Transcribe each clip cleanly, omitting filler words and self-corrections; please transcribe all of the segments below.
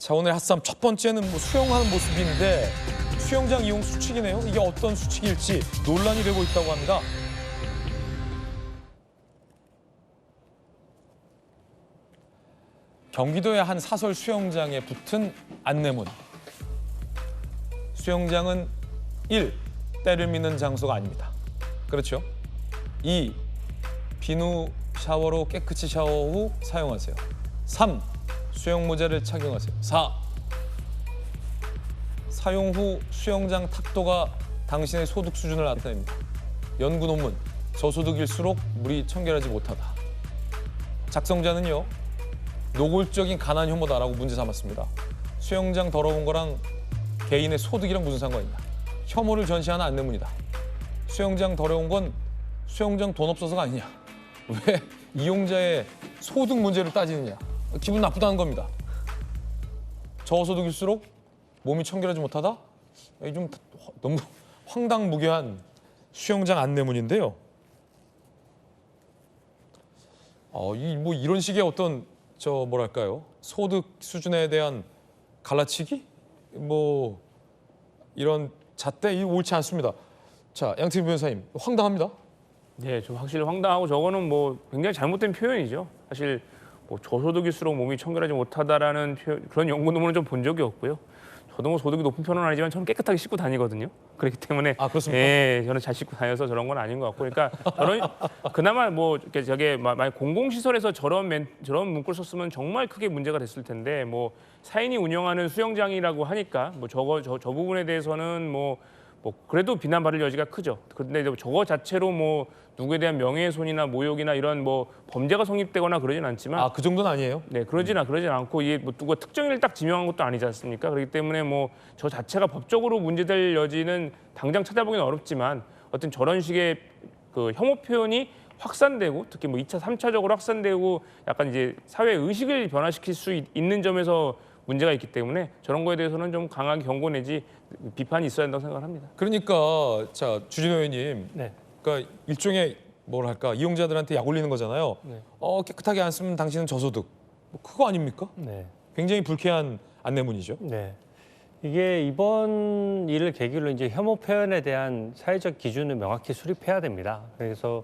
자, 오늘 핫쌈 첫 번째는 수영하는 모습인데 수영장 이용 수칙이네요. 이게 어떤 수칙일지 논란이 되고 있다고 합니다. 경기도의 한 사설 수영장에 붙은 안내문. 수영장은 1. 때를 미는 장소가 아닙니다. 그렇죠? 2. 비누 샤워로 깨끗이 샤워 후 사용하세요. 3. 수영 모자를 착용하세요. 4. 사용 후 수영장 탁도가 당신의 소득 수준을 나타냅니다. 연구 논문, 저소득일수록 물이 청결하지 못하다. 작성자는요, 노골적인 가난 혐오다라고 문제 삼았습니다. 수영장 더러운 거랑 개인의 소득이랑 무슨 상관이냐. 혐오를 전시하는 안내문이다. 수영장 더러운 건 수영장 돈 없어서가 아니냐. 왜 이용자의 소득 문제를 따지느냐. 기분 나쁘다는 겁니다. 저소득일수록 몸이 청결하지 못하다? 좀 너무 황당무계한 수영장 안내문인데요. 이런 식의 어떤 뭐랄까요? 소득 수준에 대한 갈라치기? 이런 잣대 이 옳지 않습니다. 자, 양태균 변호사님, 황당합니다. 네, 좀 확실히 황당하고 저거는 굉장히 잘못된 표현이죠. 사실 저소득일수록 몸이 청결하지 못하다라는 그런 연구 논문은 좀 본 적이 없고요. 저도 소득이 높은 편은 아니지만 저는 깨끗하게 씻고 다니거든요. 그렇기 때문에 그렇습니까? 예, 저는 잘 씻고 다녀서 저런 건 아닌 것 같고, 그러니까 그나마 저게 만약 공공시설에서 저런 문구를 썼으면 정말 크게 문제가 됐을 텐데 사인이 운영하는 수영장이라고 하니까 저 부분에 대해서는 그래도 비난받을 여지가 크죠. 그런데 저거 자체로 누구에 대한 명예훼손이나 모욕이나 이런 범죄가 성립되거나 그러진 않지만 그 정도는 아니에요? 네, 그러진 않고 이게 누가 특정인을 딱 지명한 것도 아니지 않습니까? 그렇기 때문에 저 자체가 법적으로 문제될 여지는 당장 찾아보기는 어렵지만 어떤 저런 식의 그 혐오 표현이 확산되고 특히 2차, 3차적으로 확산되고 약간 이제 사회 의식을 변화시킬 수 있는 점에서 문제가 있기 때문에 저런 거에 대해서는 좀 강하게 경고 내지 비판이 있어야 한다고 생각을 합니다. 그러니까 자, 주진호 의원님, 네. 그러니까 일종의 이용자들한테 약 올리는 거잖아요. 네. 깨끗하게 안 쓰면 당신은 저소득. 그거 아닙니까? 네. 굉장히 불쾌한 안내문이죠. 네. 이게 이번 일을 계기로 이제 혐오 표현에 대한 사회적 기준을 명확히 수립해야 됩니다. 그래서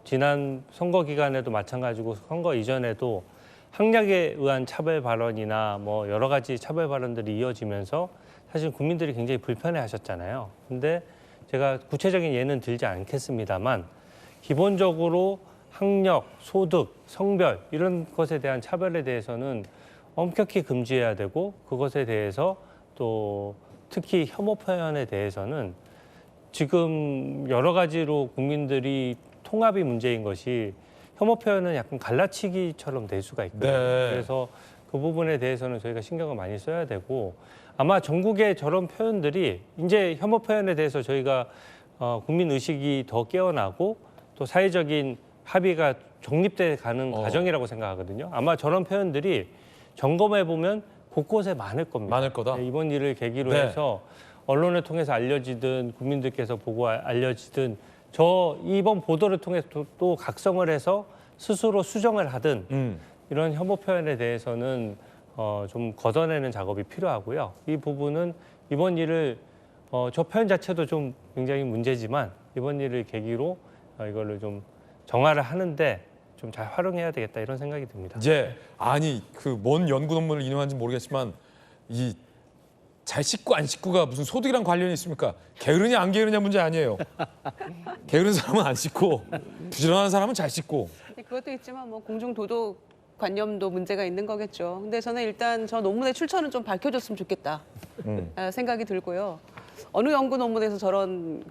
지난 선거 기간에도 마찬가지고 선거 이전에도 학력에 의한 차별 발언이나 여러 가지 차별 발언들이 이어지면서 사실 국민들이 굉장히 불편해하셨잖아요. 근데 제가 구체적인 예는 들지 않겠습니다만 기본적으로 학력, 소득, 성별 이런 것에 대한 차별에 대해서는 엄격히 금지해야 되고 그것에 대해서 또 특히 혐오 표현에 대해서는 지금 여러 가지로 국민들이 통합이 문제인 것이 혐오 표현은 약간 갈라치기처럼 될 수가 있거든요. 네. 그래서 그 부분에 대해서는 저희가 신경을 많이 써야 되고 아마 전국의 저런 표현들이 이제 혐오 표현에 대해서 저희가 국민 의식이 더 깨어나고 또 사회적인 합의가 정립돼 가는 과정이라고 생각하거든요. 아마 저런 표현들이 점검해 보면 곳곳에 많을 겁니다. 많을 거다. 네, 이번 일을 계기로 네. 해서 언론을 통해서 알려지든 국민들께서 보고 알려지든 이번 보도를 통해서 또 각성을 해서 스스로 수정을 하든 이런 혐오 표현에 대해서는 좀 걷어내는 작업이 필요하고요. 이 부분은 이번 일을 저 표현 자체도 좀 굉장히 문제지만 이번 일을 계기로 이걸로 좀 정화를 하는데 좀 잘 활용해야 되겠다 이런 생각이 듭니다. 이제 뭔 연구 논문을 인용한지 모르겠지만 잘 씻고 안 씻고가 무슨 소득이랑 관련이 있습니까? 게으르냐 안 게으르냐 문제 아니에요. 게으른 사람은 안 씻고 부지런한 사람은 잘 씻고. 그것도 있지만 공중 도덕 관념도 문제가 있는 거겠죠. 근데 저는 일단 저 논문의 출처는 좀 밝혀줬으면 좋겠다 생각이 들고요. 어느 연구 논문에서 저런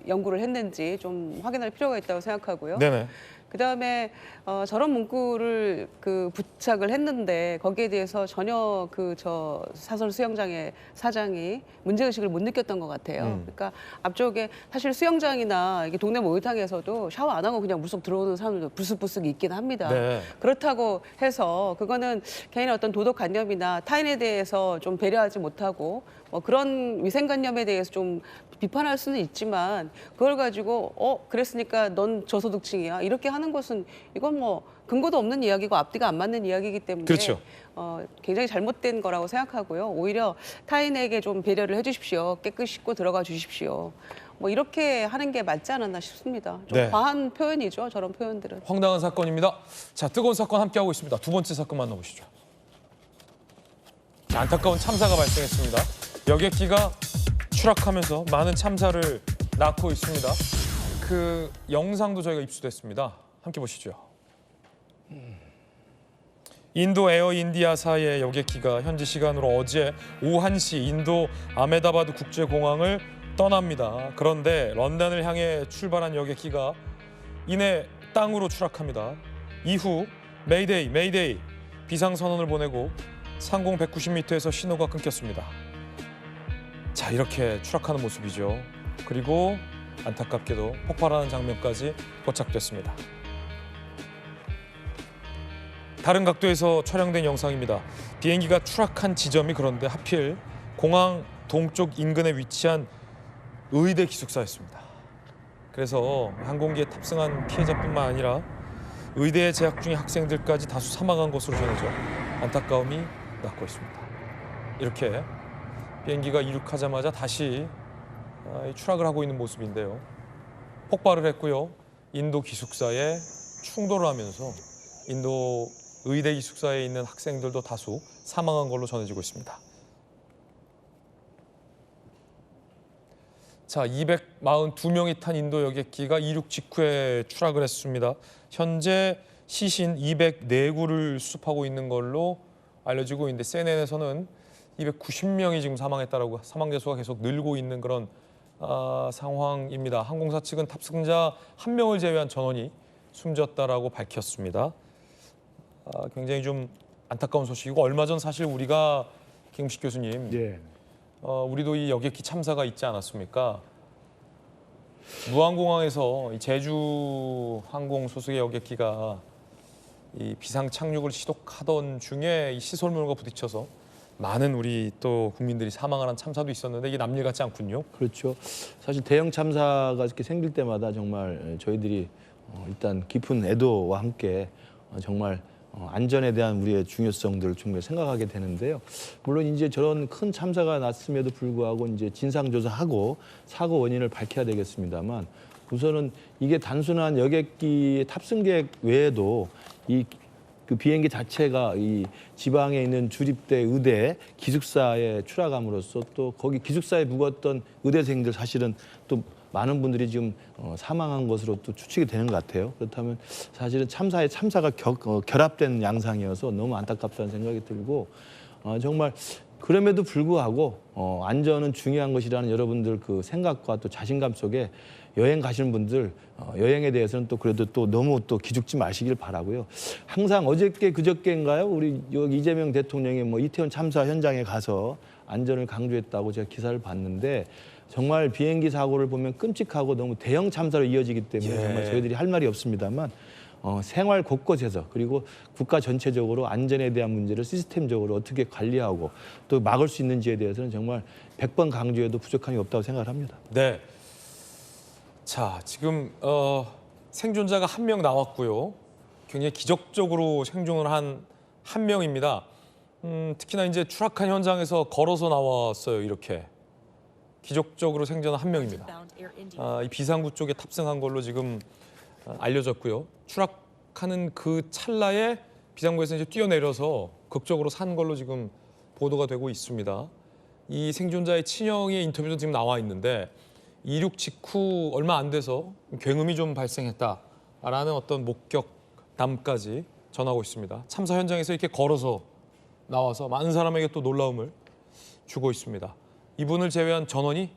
연구를 했는지 좀 확인할 필요가 있다고 생각하고요. 네네. 그다음에 저런 문구를 부착을 했는데 거기에 대해서 전혀 저 사설 수영장의 사장이 문제의식을 못 느꼈던 것 같아요. 그러니까 앞쪽에 사실 수영장이나 이게 동네 목욕탕에서도 샤워 안 하고 그냥 물속 들어오는 사람들도 불쑥불쑥 있긴 합니다. 네. 그렇다고 해서 그거는 개인의 어떤 도덕관념이나 타인에 대해서 좀 배려하지 못하고 그런 위생관념에 대해서 좀 비판할 수는 있지만 그걸 가지고 그랬으니까 넌 저소득층이야 이렇게 하는 것은 이건 근거도 없는 이야기고 앞뒤가 안 맞는 이야기이기 때문에 그렇죠. 굉장히 잘못된 거라고 생각하고요. 오히려 타인에게 좀 배려를 해주십시오. 깨끗이 씻고 들어가 주십시오. 뭐 이렇게 하는 게 맞지 않았나 싶습니다. 좀 네. 과한 표현이죠. 저런 표현들은. 황당한 사건입니다. 자, 뜨거운 사건 함께하고 있습니다. 두 번째 사건 만나보시죠. 자, 안타까운 참사가 발생했습니다. 여객기가 추락하면서 많은 참사를 낳고 있습니다. 그 영상도 저희가 입수됐습니다. 함께 보시죠. 인도 에어 인디아사의 여객기가 현지 시간으로 어제 오후 1시 인도 아메다바드 국제공항을 떠납니다. 그런데 런던을 향해 출발한 여객기가 이내 땅으로 추락합니다. 이후 메이데이, 메이데이 비상선언을 보내고 상공 190m에서 신호가 끊겼습니다. 자, 이렇게 추락하는 모습이죠. 그리고 안타깝게도 폭발하는 장면까지 포착됐습니다. 다른 각도에서 촬영된 영상입니다. 비행기가 추락한 지점이 그런데 하필 공항 동쪽 인근에 위치한 의대 기숙사였습니다. 그래서 항공기에 탑승한 피해자뿐만 아니라 의대에 재학 중인 학생들까지 다수 사망한 것으로 전해져 안타까움이 낳고 있습니다. 이렇게 비행기가 이륙하자마자 다시 추락을 하고 있는 모습인데요. 폭발을 했고요. 인도 기숙사에 충돌을 하면서 인도 의대 기숙사에 있는 학생들도 다수 사망한 걸로 전해지고 있습니다. 자, 242명이 탄 인도 여객기가 이륙 직후에 추락을 했습니다. 현재 시신 204구를 수습하고 있는 걸로 알려지고 있는데 CNN에서는 290명이 지금 사망했다라고 사망자 수가 계속 늘고 있는 그런 상황입니다. 항공사 측은 탑승자 1명을 제외한 전원이 숨졌다라고 밝혔습니다. 굉장히 좀 안타까운 소식이고 얼마 전 사실 우리가 김식 교수님, 예. 우리도 이 여객기 참사가 있지 않았습니까? 무안공항에서 이 제주 항공 소속의 여객기가 이 비상 착륙을 시도하던 중에 이 시설물과 부딪혀서 많은 우리 또 국민들이 사망하는 참사도 있었는데 이게 남일 같지 않군요. 그렇죠. 사실 대형 참사가 이렇게 생길 때마다 정말 저희들이 일단 깊은 애도와 함께 정말 안전에 대한 우리의 중요성들을 충분히 생각하게 되는데요. 물론 이제 저런 큰 참사가 났음에도 불구하고 이제 진상조사하고 사고 원인을 밝혀야 되겠습니다만 우선은 이게 단순한 여객기 탑승객 외에도 그 비행기 자체가 이 지방에 있는 주립대 의대 기숙사에 추락함으로써 또 거기 기숙사에 묵었던 의대생들 사실은 또 많은 분들이 지금 사망한 것으로 또 추측이 되는 것 같아요. 그렇다면 사실은 참사가 결합된 양상이어서 너무 안타깝다는 생각이 들고 정말 그럼에도 불구하고 안전은 중요한 것이라는 여러분들 그 생각과 또 자신감 속에 여행 가시는 분들 여행에 대해서는 또 그래도 또 너무 또 기죽지 마시길 바라고요. 항상 어저께 그저께인가요? 우리 여기 이재명 대통령이 뭐 이태원 참사 현장에 가서 안전을 강조했다고 제가 기사를 봤는데 정말 비행기 사고를 보면 끔찍하고 너무 대형 참사로 이어지기 때문에 정말 저희들이 할 말이 없습니다만 생활 곳곳에서 그리고 국가 전체적으로 안전에 대한 문제를 시스템적으로 어떻게 관리하고 또 막을 수 있는지에 대해서는 정말 100번 강조해도 부족함이 없다고 생각을 합니다. 네. 자, 지금 생존자가 1명 나왔고요. 굉장히 기적적으로 생존을 한 명입니다. 특히나 이제 추락한 현장에서 걸어서 나왔어요. 이렇게 기적적으로 생존한 1명입니다. 이 비상구 쪽에 탑승한 걸로 지금 알려졌고요. 추락하는 그 찰나에 비상구에서 이제 뛰어내려서 극적으로 산 걸로 지금 보도가 되고 있습니다. 이 생존자의 친형의 인터뷰도 지금 나와 있는데 이륙 직후 얼마 안 돼서 굉음이 좀 발생했다라는 어떤 목격담까지 전하고 있습니다. 참사 현장에서 이렇게 걸어서 나와서 많은 사람에게 또 놀라움을 주고 있습니다. 이분을 제외한 전원이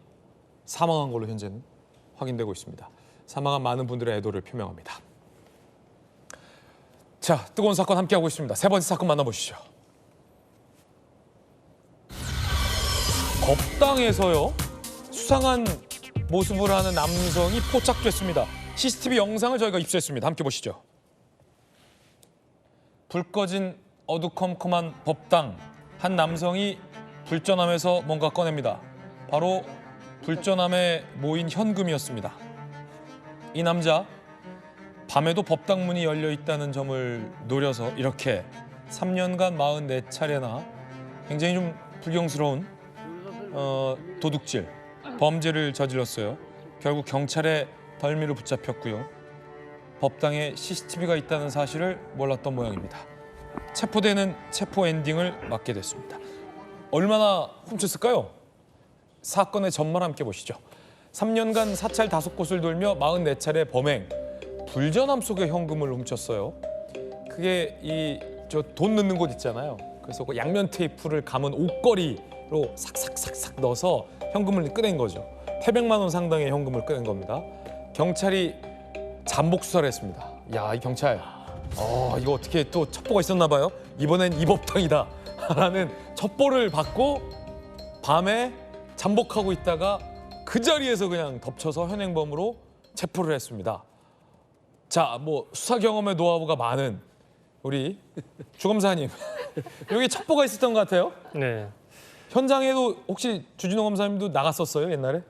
사망한 걸로 현재는 확인되고 있습니다. 사망한 많은 분들의 애도를 표명합니다. 자, 뜨거운 사건 함께하고 있습니다. 세 번째 사건 만나보시죠. 법당에서요, 수상한 모습을 하는 남성이 포착됐습니다. CCTV 영상을 저희가 입수했습니다. 함께 보시죠. 불 꺼진 어두컴컴한 법당, 한 남성이 불전함에서 뭔가 꺼냅니다. 바로 불전함에 모인 현금이었습니다. 이 남자 밤에도 법당문이 열려 있다는 점을 노려서 이렇게 3년간 44차례나 굉장히 좀 불경스러운 도둑질, 범죄를 저질렀어요. 결국 경찰에 덜미를 붙잡혔고요. 법당에 CCTV가 있다는 사실을 몰랐던 모양입니다. 체포되는 체포 엔딩을 맞게 됐습니다. 얼마나 훔쳤을까요? 사건의 전말 함께 보시죠. 3년간 사찰 5곳을 돌며 44차례 범행, 불전함 속에 현금을 훔쳤어요. 그게 이 저 돈 넣는 곳 있잖아요. 그래서 그 양면 테이프를 감은 옷걸이로 삭삭삭삭 넣어서 현금을 꺼낸 거죠. 800만 원 상당의 현금을 꺼낸 겁니다. 경찰이 잠복 수사를 했습니다. 야, 이 경찰, 이거 어떻게 또 첩보가 있었나 봐요. 이번엔 이 법당이다 라는 첩보를 받고 밤에 잠복하고 있다가 그 자리에서 그냥 덮쳐서 현행범으로 체포를 했습니다. 자, 뭐 수사 경험의 노하우가 많은 우리 주검사님, 여기 첩보가 있었던 것 같아요. 네. 현장에도 혹시 주진호 검사님도 나갔었어요 옛날에?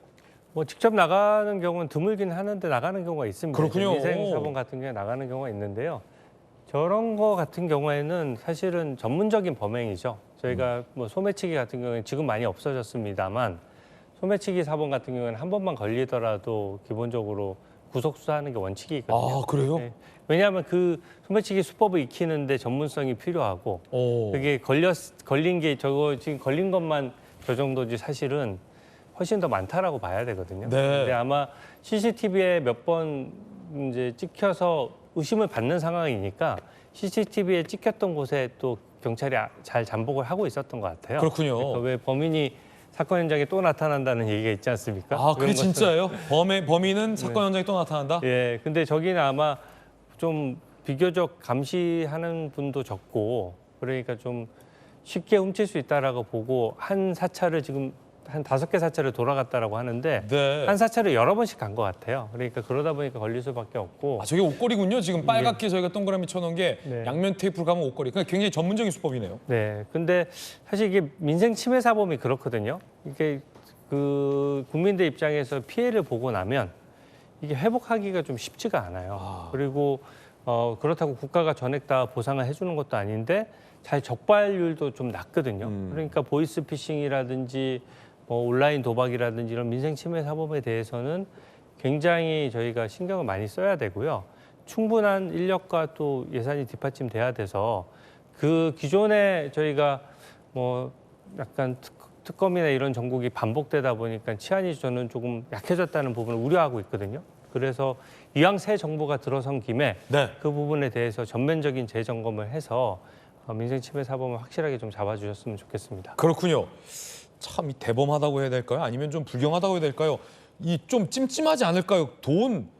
뭐 직접 나가는 경우는 드물긴 하는데 나가는 경우가 있습니다. 그렇군요. 미생 사본 같은 경우에 나가는 경우가 있는데요. 저런 거 같은 경우에는 사실은 전문적인 범행이죠. 저희가 뭐 소매치기 같은 경우에는 지금 많이 없어졌습니다만 소매치기 사본 같은 경우에는 한 번만 걸리더라도 기본적으로 구속 수사하는 게 원칙이거든요. 아, 그래요? 네. 왜냐하면 그 소매치기 수법을 익히는데 전문성이 필요하고 그게 걸린 게 저거 지금 걸린 것만 저 정도지 사실은 훨씬 더 많다라고 봐야 되거든요. 네. 근데 아마 CCTV에 몇 번 이제 찍혀서 의심을 받는 상황이니까 CCTV에 찍혔던 곳에 또 경찰이 잘 잠복을 하고 있었던 것 같아요. 그렇군요. 그러니까 왜 범인이 사건 현장에 또 나타난다는 얘기가 있지 않습니까? 아, 그게 그런 것은- 진짜예요? 범인은 사건 현장에 또 나타난다? 예, 근데 저기는 아마 좀 비교적 감시하는 분도 적고 그러니까 좀 쉽게 훔칠 수 있다라고 보고 한 사찰을 지금 한 5개 사찰을 돌아갔다라고 하는데 네. 한 사찰을 여러 번씩 간 것 같아요. 그러니까 그러다 보니까 걸릴 수밖에 없고 아, 저게 옷걸이군요. 지금 빨갛게 저희가 동그라미 쳐놓은 게 네. 양면 테이프로 가면 옷걸이. 그러니까 굉장히 전문적인 수법이네요. 네, 근데 사실 이게 민생 침해 사범이 그렇거든요. 이게 그 국민들 입장에서 피해를 보고 나면 이게 회복하기가 좀 쉽지가 않아요. 그리고 그렇다고 국가가 전액 다 보상을 해주는 것도 아닌데 잘 적발률도 좀 낮거든요. 그러니까 보이스피싱이라든지 뭐 온라인 도박이라든지 이런 민생 침해 사범에 대해서는 굉장히 저희가 신경을 많이 써야 되고요. 충분한 인력과 또 예산이 뒷받침돼야 돼서 그 기존에 저희가 뭐 약간 특검이나 이런 전국이 반복되다 보니까 치안이 저는 조금 약해졌다는 부분을 우려하고 있거든요. 그래서 이왕 새 정부가 들어선 김에 네. 그 부분에 대해서 전면적인 재점검을 해서 민생 침해 사범을 확실하게 좀 잡아주셨으면 좋겠습니다. 그렇군요. 참 이 대범하다고 해야 될까요? 아니면 좀 불경하다고 해야 될까요? 이 좀 찜찜하지 않을까요? 돈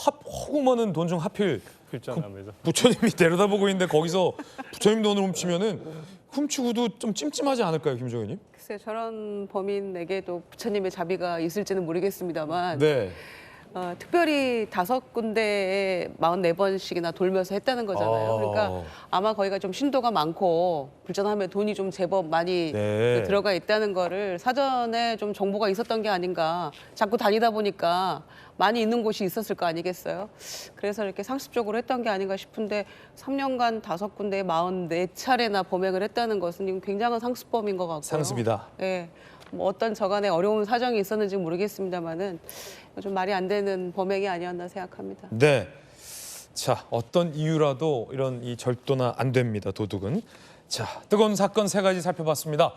허구 많은 돈 중 하필 필전하면서. 부처님이 내려다보고 있는데 거기서 부처님 돈을 훔치면은 훔치고도 좀 찜찜하지 않을까요, 김정현님? 글쎄 저런 범인에게도 부처님의 자비가 있을지는 모르겠습니다만 네. 특별히 5군데에 44번씩이나 돌면서 했다는 거잖아요. 그러니까 아마 거기가 좀 신도가 많고 불전함에 돈이 좀 제법 많이 네. 들어가 있다는 거를 사전에 좀 정보가 있었던 게 아닌가. 자꾸 다니다 보니까 많이 있는 곳이 있었을 거 아니겠어요. 그래서 이렇게 상습적으로 했던 게 아닌가 싶은데 3년간 5군데에 44차례나 범행을 했다는 것은 굉장한 상습범인 것 같고요. 상습이다. 예. 뭐 어떤 저간에 어려운 사정이 있었는지 모르겠습니다만은 좀 말이 안 되는 범행이 아니었나 생각합니다. 네. 자, 어떤 이유라도 이런 이 절도나 안 됩니다, 도둑은. 자, 뜨거운 사건 3가지 살펴봤습니다.